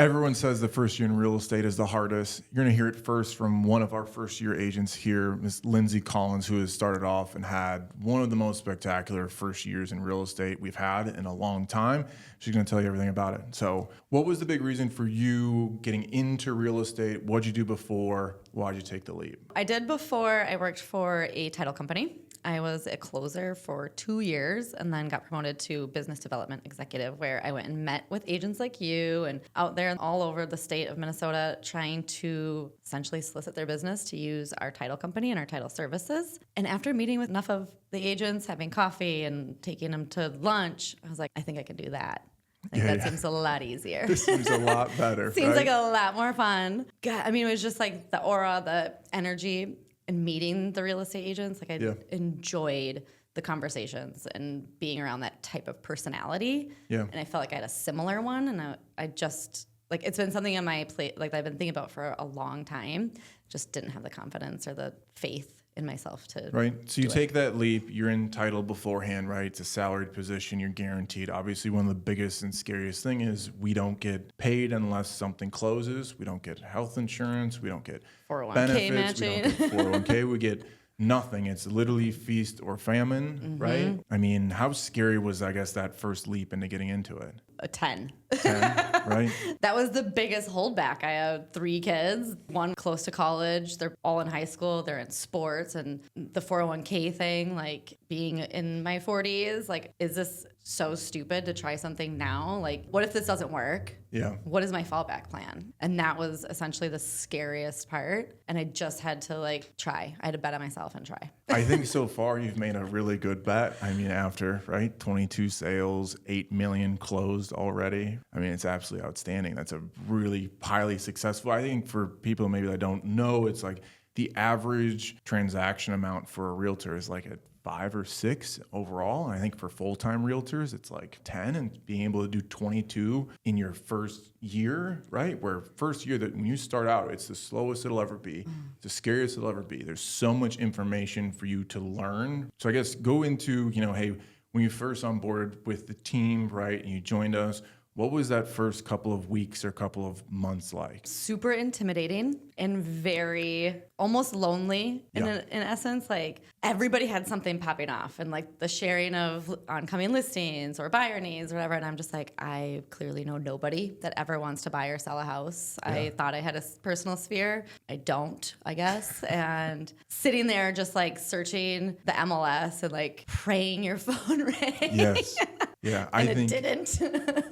Everyone says the first year in real estate is the hardest. You're going to hear it first from one of our first year agents here, Miss Lindsay Collins, who has started off and had one of the most spectacular first years in real estate we've had in a long time. She's going to tell you everything about it. So what was the big reason for you getting into real estate? What'd you do before? Why'd you take the leap? I did before. I worked for a title company. I was a closer for 2 years and then got promoted to business development executive, where I went and met with agents like you and out there all over the state of Minnesota trying to essentially solicit their business to use our title company and our title services. And after meeting with enough of the agents, having coffee and taking them to lunch, I was like, I think I can do that. That seems a lot easier. This seems a lot better. Seems like a lot more fun. God, I mean, it was just like the aura, the energy. And meeting the real estate agents, like I enjoyed the conversations and being around that type of personality. Yeah. And I felt like I had a similar one. And I just, like, it's been something on my plate, like I've been thinking about for a long time. Just didn't have the confidence or the faith in myself to right. So you take that leap, you're entitled beforehand, right? It's a salaried position, you're guaranteed. Obviously, one of the biggest and scariest thing is we don't get paid unless something closes. We don't get health insurance. We don't get 401k benefits. matching. We don't get 401k. We get nothing. It's literally feast or famine, right? I mean, how scary was, I guess, that first leap into getting into it? A 10. 10, right? That was the biggest holdback. I have 3 kids, one close to college. They're all in high school. They're in sports. And the 401k thing, like being in my 40s, like, is this so stupid to try something now? Like, what if this doesn't work? Yeah. What is my fallback plan? And that was essentially the scariest part. And I just had to like try. I had to bet on myself and try. I think so far you've made a really good bet. I mean, after, right, 22 sales, 8 million closed already. I mean, it's absolutely outstanding. That's a really highly successful. I think for people maybe that don't know, it's like the average transaction amount for a realtor is like at 5 or 6 overall. And I think for full-time realtors, it's like 10, and being able to do 22 in your first year, right? Where first year, that when you start out, it's the slowest it'll ever be. It's the scariest it'll ever be. There's so much information for you to learn. So I guess go into, hey, when you first onboarded with the team, right, and you joined us, what was that first couple of weeks or couple of months like? Super intimidating and very almost lonely in essence. Like everybody had something popping off and like the sharing of oncoming listings or buyer needs or whatever. And I'm just like, I clearly know nobody that ever wants to buy or sell a house. Yeah. I thought I had a personal sphere. I don't, I guess. And sitting there just like searching the MLS and like praying your phone rang. Yes. Yeah, I didn't.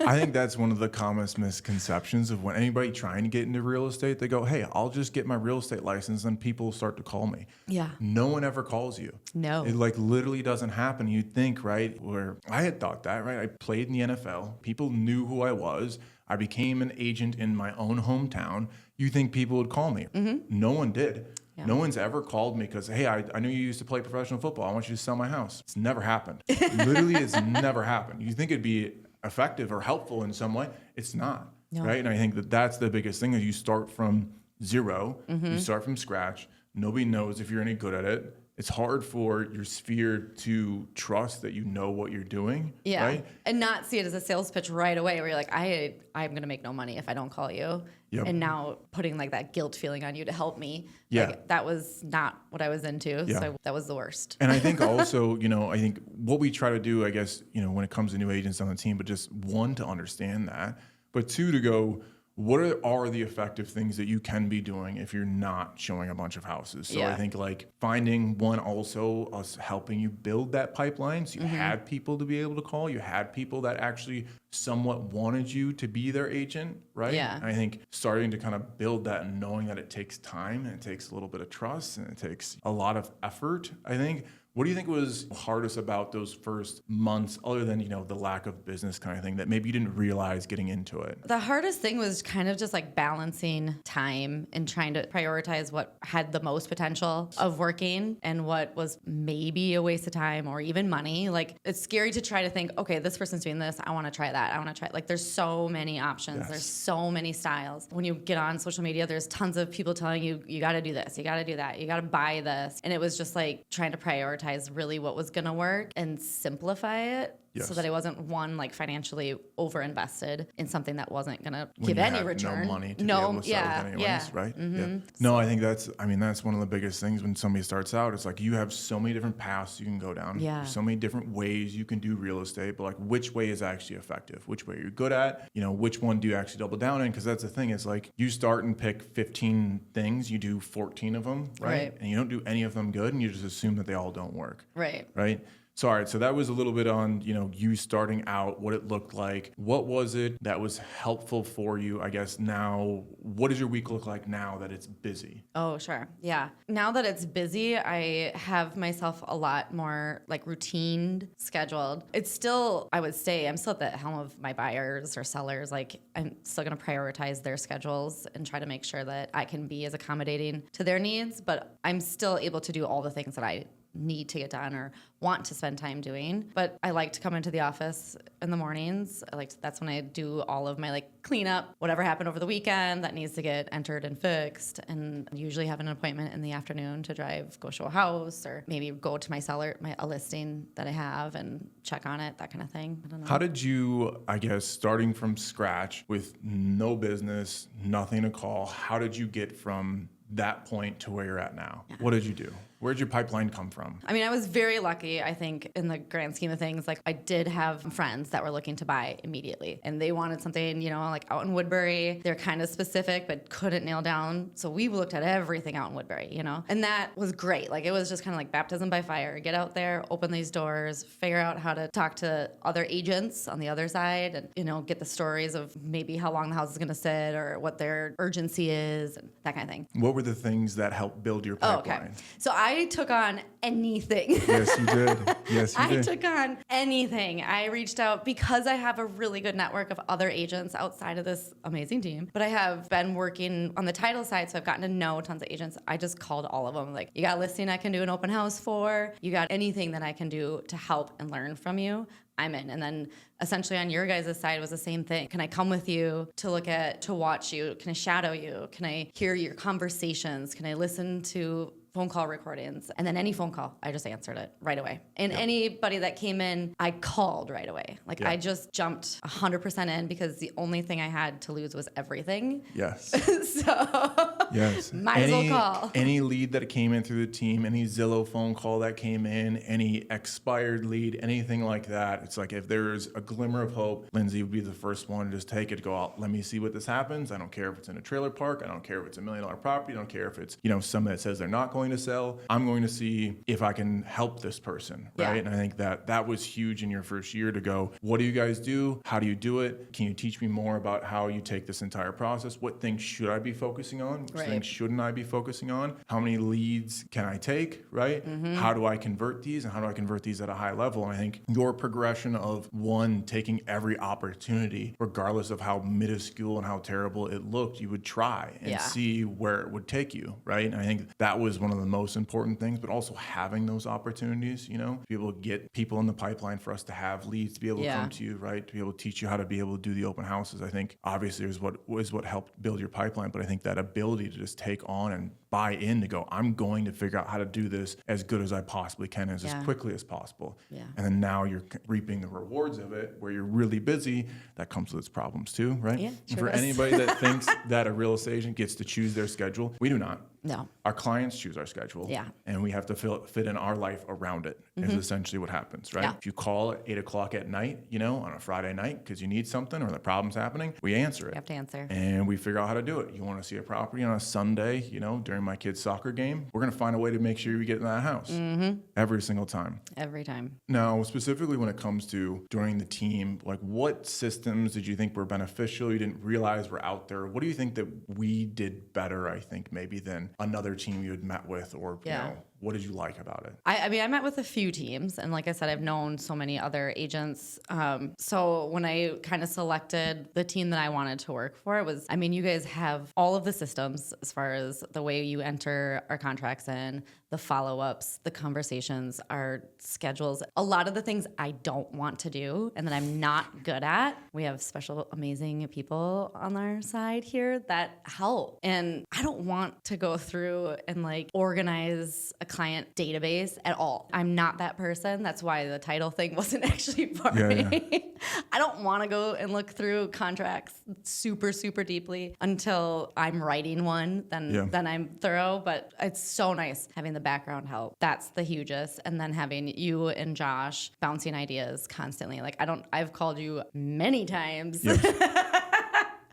I think that's one of the commonest misconceptions of when anybody trying to get into real estate, they go, hey, I'll just get my real estate license and people start to call me. Yeah. No one ever calls you. No. It like literally doesn't happen. You'd think, right, where I had thought that, right? I played in the NFL. People knew who I was. I became an agent in my own hometown. You think people would call me. Mm-hmm. No one did. Yeah. No one's ever called me because, hey, I knew you used to play professional football. I want you to sell my house. It's never happened. Literally, it's never happened. You think it'd be effective or helpful in some way. It's not, right? And I think that that's the biggest thing is you start from zero. You start from scratch. Nobody knows if you're any good at it. It's hard for your sphere to trust that you know what you're doing, right? And not see it as a sales pitch right away where you're like, I'm going to make no money if I don't call you. Yep. And now putting like that guilt feeling on you to help me. Yeah. Like, that was not what I was into. Yeah. So that was the worst. And I think also, I think what we try to do, I guess, when it comes to new agents on the team, but just one, to understand that, but 2, to go, what are the effective things that you can be doing if you're not showing a bunch of houses? So I think like finding one, also us helping you build that pipeline. So you had people to be able to call. You had people that actually somewhat wanted you to be their agent, right? Yeah. And I think starting to kind of build that and knowing that it takes time and it takes a little bit of trust and it takes a lot of effort, I think. What do you think was hardest about those first months, other than, the lack of business kind of thing that maybe you didn't realize getting into it? The hardest thing was kind of just like balancing time and trying to prioritize what had the most potential of working and what was maybe a waste of time or even money. Like, it's scary to try to think, okay, this person's doing this. I want to try that. I want to try. Like, there's so many options. Yes. There's so many styles. When you get on social media, there's tons of people telling you, you got to do this. You got to do that. You got to buy this. And it was just like trying to prioritize really what was going to work and simplify it Yes. so that I wasn't like financially over invested in something that wasn't going to When give you any have return. no money to be able to sell with anyways, right? Yeah. No, I think that's one of the biggest things when somebody starts out. It's like you have so many different paths you can go down. Yeah. There's so many different ways you can do real estate, but like which way is actually effective? Which way you're good at? Which one do you actually double down in? Because that's the thing. It's like you start and pick 15 things, you do 14 of them, right? And you don't do any of them good, and you just assume that they all don't work. Right. Right. So, all right. So that was a little bit on, you starting out, what it looked like. What was it that was helpful for you? I guess now, what does your week look like now that it's busy? Oh, sure. Yeah. Now that it's busy, I have myself a lot more like routine scheduled. It's still, I would say, I'm still at the helm of my buyers or sellers. Like I'm still going to prioritize their schedules and try to make sure that I can be as accommodating to their needs, but I'm still able to do all the things that I need to get done or want to spend time doing. But I like to come into the office in the mornings. That's when I do all of my cleanup, whatever happened over the weekend that needs to get entered and fixed. And I usually have an appointment in the afternoon to go show a house or maybe go to my seller, a listing that I have and check on it, that kind of thing. I don't know. How did you, I guess, starting from scratch with no business, nothing to call, how did you get from that point to where you're at now? Yeah. What did you do? Where'd your pipeline come from? I was very lucky, I think, in the grand scheme of things. I did have friends that were looking to buy immediately, and they wanted something, out in Woodbury. They're kind of specific, but couldn't nail down. So we looked at everything out in Woodbury, and that was great. It was just kind of like baptism by fire. Get out there, open these doors, figure out how to talk to other agents on the other side, and, get the stories of maybe how long the house is going to sit or what their urgency is and that kind of thing. What were the things that helped build your pipeline? Okay. So I took on anything. Yes, you did. Yes, you did. I took on anything. I reached out because I have a really good network of other agents outside of this amazing team. But I have been working on the title side, so I've gotten to know tons of agents. I just called all of them. You got a listing I can do an open house for? You got anything that I can do to help and learn from you? I'm in. And then essentially on your guys' side was the same thing. Can I come with you to watch you? Can I shadow you? Can I hear your conversations? Can I listen to phone call recordings? And then any phone call, I just answered it right away. And anybody that came in, I called right away. I just jumped 100% in because the only thing I had to lose was everything. Yes. So yes. Might as well call. Any lead that came in through the team, any Zillow phone call that came in, any expired lead, anything like that, it's like if there's a glimmer of hope, Lindsay would be the first one to just take it, go out, let me see what this happens. I don't care if it's in a trailer park. I don't care if it's $1 million property. I don't care if it's, somebody that says they're not going to sell. I'm going to see if I can help this person, right? Yeah. And I think that was huge in your first year to go, what do you guys do? How do you do it? Can you teach me more about how you take this entire process? What things should I be focusing on? What things shouldn't I be focusing on? How many leads can I take, right? Mm-hmm. How do I convert these? And how do I convert these at a high level? And I think your progression of one, taking every opportunity, regardless of how minuscule and how terrible it looked, you would try and see where it would take you, right? And I think that was one of the most important things, but also having those opportunities, to be able to get people in the pipeline for us to have leads, to be able to come to you, right? To be able to teach you how to be able to do the open houses. I think obviously is what helped build your pipeline, but I think that ability to just take on and buy in to go, I'm going to figure out how to do this as good as I possibly can, as quickly as possible. Yeah. And then now you're reaping the rewards of it where you're really busy. That comes with its problems too, right? Yeah, sure. For anybody that thinks that a real estate agent gets to choose their schedule, we do not. No. Our clients choose our schedule. Yeah. And we have to fit in our life around it, is essentially what happens, right? Yeah. If you call at 8 o'clock at night, on a Friday night because you need something or the problem's happening, we answer it. You have to answer. And we figure out how to do it. You want to see a property on a Sunday, during my kid's soccer game, we're going to find a way to make sure you get in that house. Mm-hmm. Every single time. Every time. Now, specifically when it comes to joining the team, what systems did you think were beneficial? You didn't realize were out there. What do you think that we did better, I think, maybe than another team you had met with, or what did you like about it? I met with a few teams, and like I said, I've known so many other agents. So when I kind of selected the team that I wanted to work for, it was, you guys have all of the systems as far as the way you enter our contracts in, the follow-ups, the conversations, our schedules, a lot of the things I don't want to do and that I'm not good at. We have special, amazing people on our side here that help. And I don't want to go through and like organize a client database at all. I'm not that person. That's why the title thing wasn't actually for me. I don't want to go and look through contracts super, super deeply until I'm writing one. Then I'm thorough. But it's so nice having the background help. That's the hugest. And then having you and Josh bouncing ideas constantly. Like I've called you many times.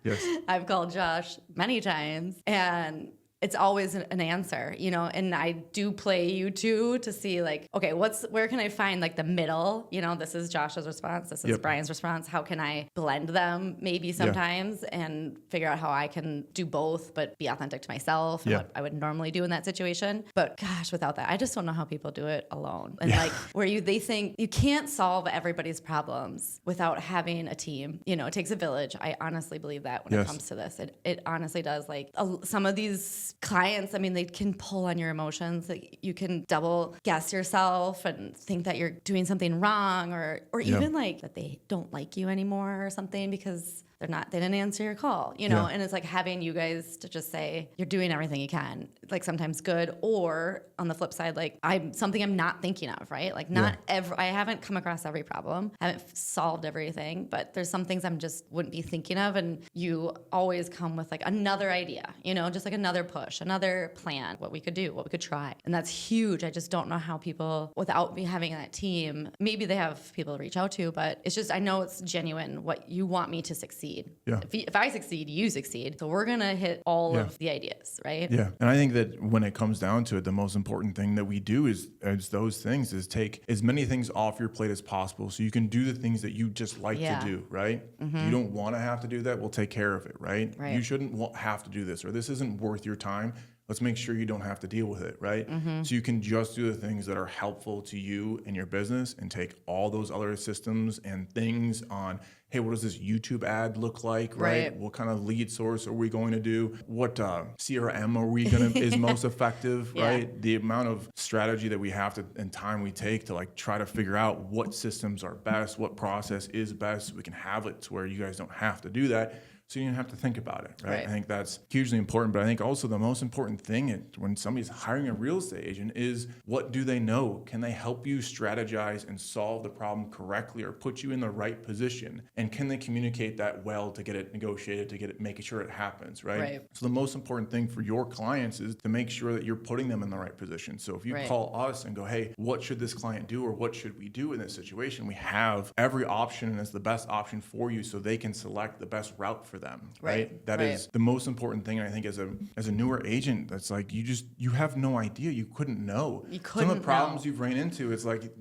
Yes. I've called Josh many times, and it's always an answer, you know, and I do play you too to see like, okay, where can I find like the middle? You know, this is Josh's response. This is Brian's response. How can I blend them maybe sometimes and figure out how I can do both, but be authentic to myself and what I would normally do in that situation. But gosh, without that, I just don't know how people do it alone. And like they think you can't solve everybody's problems without having a team. You know, it takes a village. I honestly believe that when it comes to this, it honestly does. Like some of these clients, I mean, they can pull on your emotions. Like you can double guess yourself and think that you're doing something wrong, or even like that they don't like you anymore or something because they didn't answer your call, you know? And it's like having you guys to just say, you're doing everything you can, like sometimes good, or on the flip side, like something I'm not thinking of, right? Like I haven't come across every problem, haven't solved everything, but there's some things I'm just wouldn't be thinking of. And you always come with like another idea, you know, just like another push, another plan, what we could do, what we could try. And that's huge. I just don't know how people, without me having that team, maybe they have people to reach out to, but it's just, I know it's genuine what you want me to succeed. Yeah. If I succeed, you succeed. So we're going to hit all of the ideas, right? Yeah. And I think that when it comes down to it, the most important thing that we do is those things is take as many things off your plate as possible so you can do the things that you just like to do, right? Mm-hmm. You don't want to have to do that. We'll take care of it, right? You shouldn't have to do this, or this isn't worth your time. Let's make sure you don't have to deal with it, right? Mm-hmm. So you can just do the things that are helpful to you and your business and take all those other systems and things on, hey, what does this YouTube ad look like, right? What kind of lead source are we going to do? What CRM are we going to is most effective, right? The amount of strategy that we have to and time we take to like try to figure out what systems are best, what process is best. So we can have it to where you guys don't have to do that. So you don't have to think about it, right? I think that's hugely important. But I think also the most important thing when somebody's hiring a real estate agent is, what do they know? Can they help you strategize and solve the problem correctly or put you in the right position? And can they communicate that well to get it negotiated, to get it, making sure it happens, right? So the most important thing for your clients is to make sure that you're putting them in the right position. So if you call us and go, hey, what should this client do, or what should we do in this situation? We have every option, and it's the best option for you so they can select the best route for them, right? That is the most important thing. And I think as a newer agent, that's like, you have no idea. You couldn't know. Some of the problems you've ran into, it's like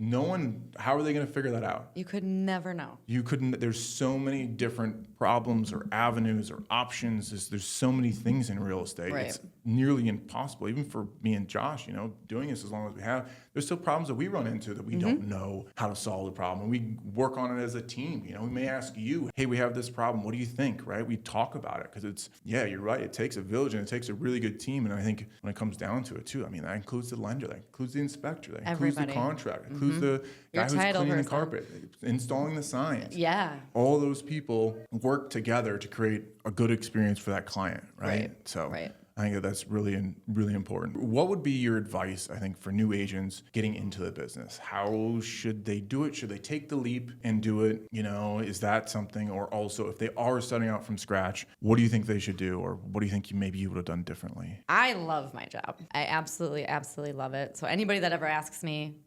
how are they going to figure that out? You could never know. You couldn't. There's so many different problems or avenues or options. There's so many things in real estate. It's nearly impossible, even for me and Josh, you know, doing this as long as we have. There's still problems that we run into that we don't know how to solve the problem. And we work on it as a team. You know, we may ask you, hey, we have this problem. What do you think, right? We talk about it because you're right. It takes a village and it takes a really good team. And I think when it comes down to it too, I mean, that includes the lender, that includes the inspector, that includes the contract, that includes the guy who's cleaning the carpet, installing the signs. All those people work together to create a good experience for that client, right? So I think that's really, really important. What would be your advice, I think, for new agents getting into the business? How should they do it? Should they take the leap and do it? You know, is that something? Or also, if they are starting out from scratch, what do you think they should do? Or what do you think maybe you would have done differently? I love my job. I absolutely, absolutely love it. So anybody that ever asks me,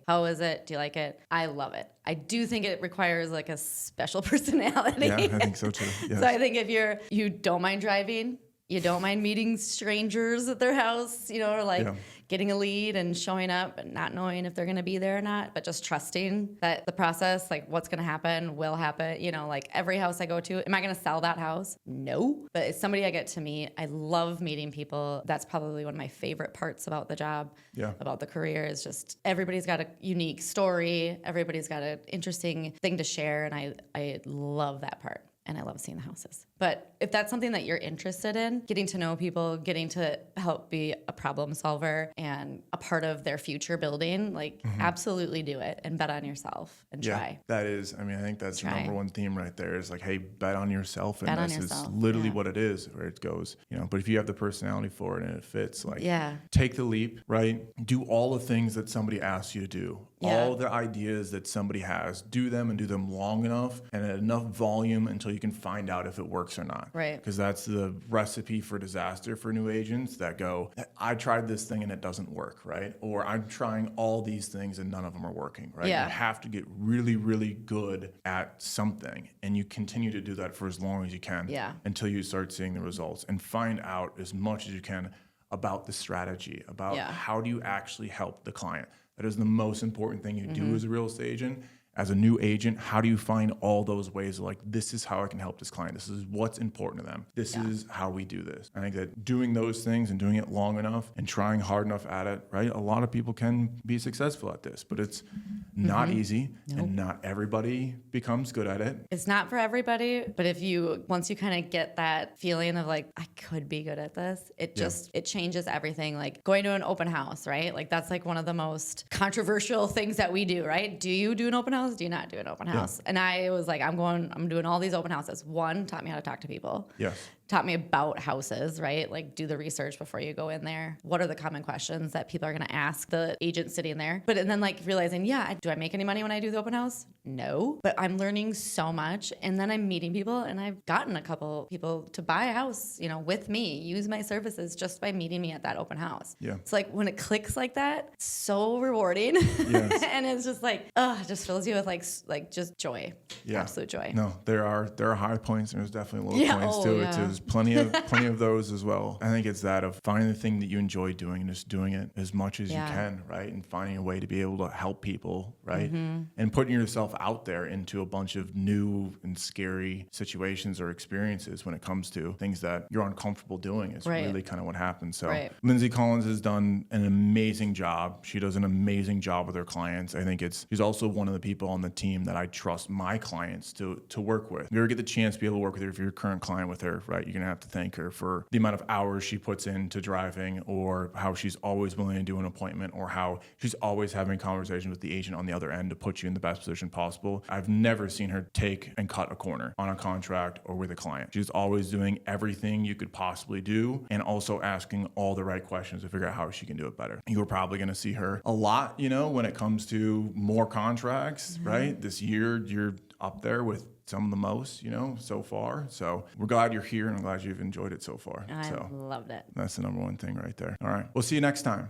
how is it? Do you like it? I love it. I do think it requires like a special personality. Yeah, I think so too. Yes. So I think if you don't mind driving, you don't mind meeting strangers at their house, you know, or like getting a lead and showing up and not knowing if they're going to be there or not, but just trusting that the process, like what's going to happen, will happen. You know, like every house I go to, am I going to sell that house? No. But it's somebody I get to meet. I love meeting people. That's probably one of my favorite parts about the job, about the career, is just everybody's got a unique story. Everybody's got an interesting thing to share. And I love that part. And I love seeing the houses. But if that's something that you're interested in, getting to know people, getting to help be a problem solver and a part of their future building, like absolutely do it and bet on yourself and try. That is, I mean, I think that's the number one theme right there is like, hey, bet on yourself. And Bet on this yourself. is literally what it is, where it goes, but if you have the personality for it and it fits, like take the leap, right? Do all the things that somebody asks you to do. All the ideas that somebody has, do them and do them long enough and at enough volume until you can find out if it works or not. Right. Because that's the recipe for disaster for new agents that go, I tried this thing and it doesn't work, right? Or I'm trying all these things and none of them are working, right? Yeah. You have to get really, really good at something. And you continue to do that for as long as you can until you start seeing the results and find out as much as you can about the strategy, about how do you actually help the client. That is the most important thing you do as a real estate agent. As a new agent, how do you find all those ways of like, this is how I can help this client. This is what's important to them. This is how we do this. I think that doing those things and doing it long enough and trying hard enough at it, right? A lot of people can be successful at this, but it's not easy and not everybody becomes good at it. It's not for everybody, but once you kind of get that feeling of like, I could be good at this, it changes everything. Like going to an open house, right? Like that's like one of the most controversial things that we do, right? Do you do an open house? Do you not do an open house? And I was like, I'm doing all these open houses. One, taught me how to talk to people. Yes. Taught me about houses, right? Like do the research before you go in there. What are the common questions that people are going to ask the agent sitting there? And then like realizing, do I make any money when I do the open house? No, but I'm learning so much. And then I'm meeting people and I've gotten a couple people to buy a house, with me, use my services just by meeting me at that open house. Yeah. It's like when it clicks like that, it's so rewarding. Yes. And it's just like, it just fills you with like just joy. Yeah. Absolute joy. No, there are high points and there's definitely low points to it too. There's plenty of those as well. I think it's that of finding the thing that you enjoy doing and just doing it as much as you can, right? And finding a way to be able to help people, right? And putting yourself out there into a bunch of new and scary situations or experiences when it comes to things that you're uncomfortable doing is really kind of what happens. So Lindsay Collins has done an amazing job. She does an amazing job with her clients. I think she's also one of the people on the team that I trust my clients to work with. If you ever get the chance to be able to work with her, if you're a current client with her, right, you're going to have to thank her for the amount of hours she puts into driving, or how she's always willing to do an appointment, or how she's always having conversations with the agent on the other end to put you in the best position possible. I've never seen her take and cut a corner on a contract or with a client. She's always doing everything you could possibly do and also asking all the right questions to figure out how she can do it better. You're probably going to see her a lot, when it comes to more contracts, right? This year, you're up there with some of the most, so far. So we're glad you're here and I'm glad you've enjoyed it so far. I loved it. That's the number one thing right there. All right. We'll see you next time.